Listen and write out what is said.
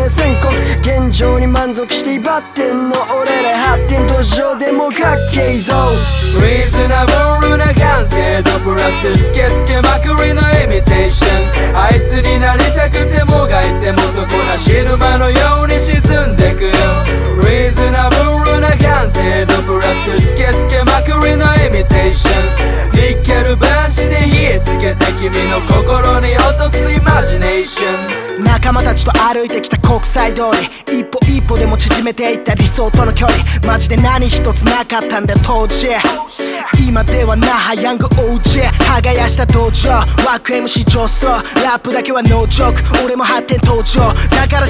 れ先行現状に満足して威張ってんの俺ら発展途上でもかっけいぞリーズナブルな完成度プラススケスケまくりのイミテーションあいつになりたくてもがいてもそこなシルバのように沈んでくリーズナブルな完成度プラススケスケまくりのイミテーションニッケルバンして火つけて君の心に落とすイマジネーション仲間たちと歩いてきた国際通り一歩一歩でも縮めていった理想との距離マジで何一つなかったんだ当時今では那覇ヤング OG 耕した道場枠 MC 上層ラップだけはノージョーク俺も発展途上だから